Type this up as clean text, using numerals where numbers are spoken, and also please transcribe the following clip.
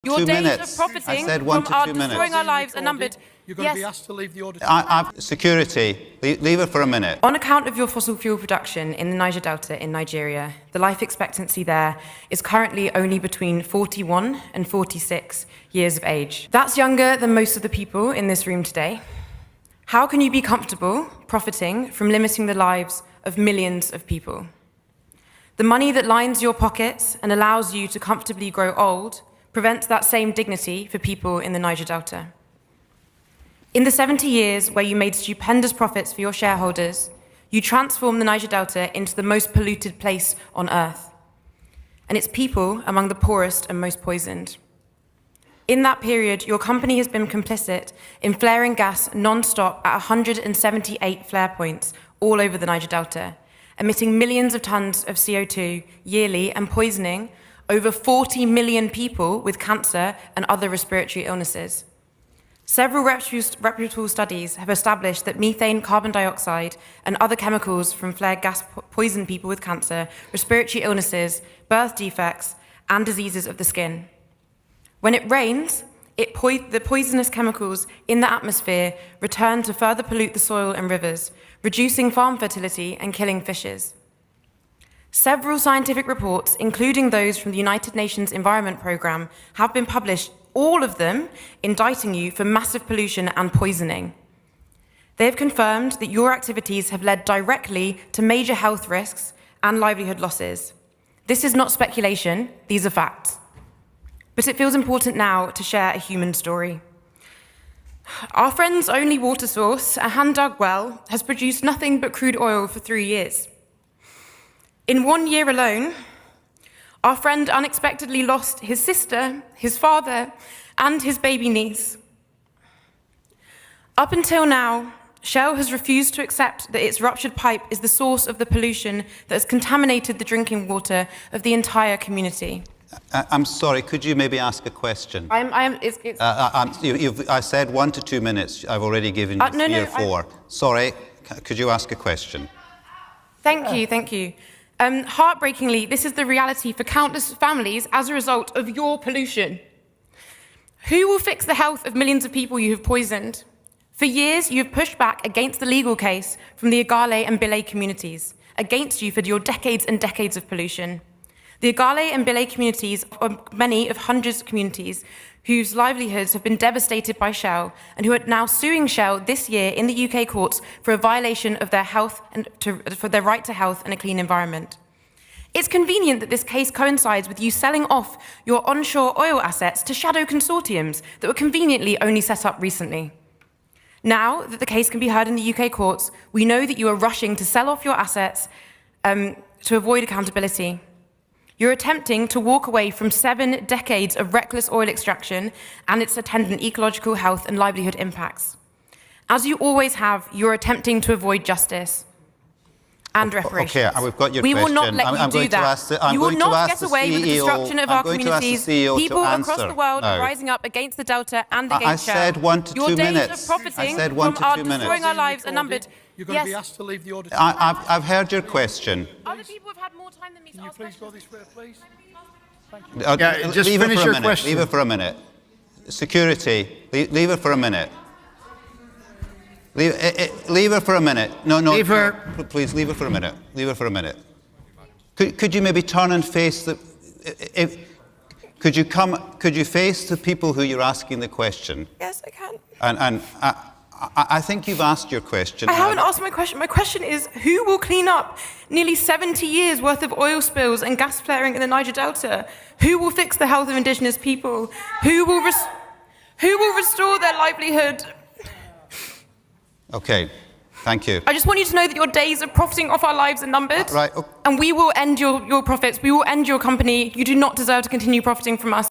Your 2 days minutes. of profiting I said 1 from to our 2 minutes. destroying our lives are numbered. You're going to be asked to leave the auditorium. Security, leave it for a minute. On account of your fossil fuel production in the Niger Delta in Nigeria, the life expectancy there is currently only between 41 and 46 years of age. That's younger than most of the people in this room today. How can you be comfortable profiting from limiting the lives of millions of people? The money that lines your pockets and allows you to comfortably grow old prevents that same dignity for people in the Niger Delta. In the 70 years where you made stupendous profits for your shareholders, you transformed the Niger Delta into the most polluted place on earth, and its people among the poorest and most poisoned. In that period, your company has been complicit in flaring gas non-stop at 178 flare points all over the Niger Delta, emitting millions of tons of CO2 yearly and poisoning over 40 million people with cancer and other respiratory illnesses. Several reputable studies have established that methane, carbon dioxide, and other chemicals from flared gas poison people with cancer, respiratory illnesses, birth defects, and diseases of the skin. When it rains, the poisonous chemicals in the atmosphere return to further pollute the soil and rivers, reducing farm fertility and killing fishes. Several scientific reports, including those from the United Nations Environment Programme, have been published, all of them indicting you for massive pollution and poisoning. They have confirmed that your activities have led directly to major health risks and livelihood losses. This is not speculation, these are facts. But it feels important now to share a human story. Our friend's only water source, a hand-dug well, has produced nothing but crude oil for 3 years. In 1 year alone, our friend unexpectedly lost his sister, his father, and his baby niece. Up until now, Shell has refused to accept that its ruptured pipe is the source of the pollution that has contaminated the drinking water of the entire community. I'm sorry, could you maybe ask a question? I said 1 to 2 minutes. I've already given you 3 or 4. Sorry, could you ask a question? Thank you. Heartbreakingly, this is the reality for countless families as a result of your pollution. Who will fix the health of millions of people you have poisoned? For years, you have pushed back against the legal case from the Igale and Bile communities, against you for your decades and decades of pollution. The Igale and Bile communities are many of hundreds of communities whose livelihoods have been devastated by Shell and who are now suing Shell this year in the UK courts for a violation of their health and for their right to health and a clean environment. It's convenient that this case coincides with you selling off your onshore oil assets to shadow consortiums that were conveniently only set up recently. Now that the case can be heard in the UK courts, we know that you are rushing to sell off your assets to avoid accountability. You're attempting to walk away from 7 decades of reckless oil extraction and its attendant ecological health and livelihood impacts. As you always have, you're attempting to avoid justice and reparations. Okay, we've got your we question. will not let you do that. You will not get away with the destruction of our communities. People across the world are rising up against the Delta and against Shell. I said 1 to 2 minutes. Your days of profiting from our destroying our lives are numbered. You're going to be asked to leave the auditorium. I've heard your question. Other people have had more time than me to ask questions. Can you please go this way, please? Thank you. Yeah, just finish your question. Leave it for a minute. Security, leave it for a minute. Leave it for a minute. No, please leave it for a minute. Leave it for a minute. Could you maybe turn and face the... Could you face the people who you're asking the question? Yes, I can. And I think you've asked your question. I haven't asked my question. My question is, who will clean up nearly 70 years worth of oil spills and gas flaring in the Niger Delta? Who will fix the health of indigenous people? Who will restore their livelihood? Okay, thank you. I just want you to know that your days of profiting off our lives are numbered. Right. Okay. And we will end your profits. We will end your company. You do not deserve to continue profiting from us.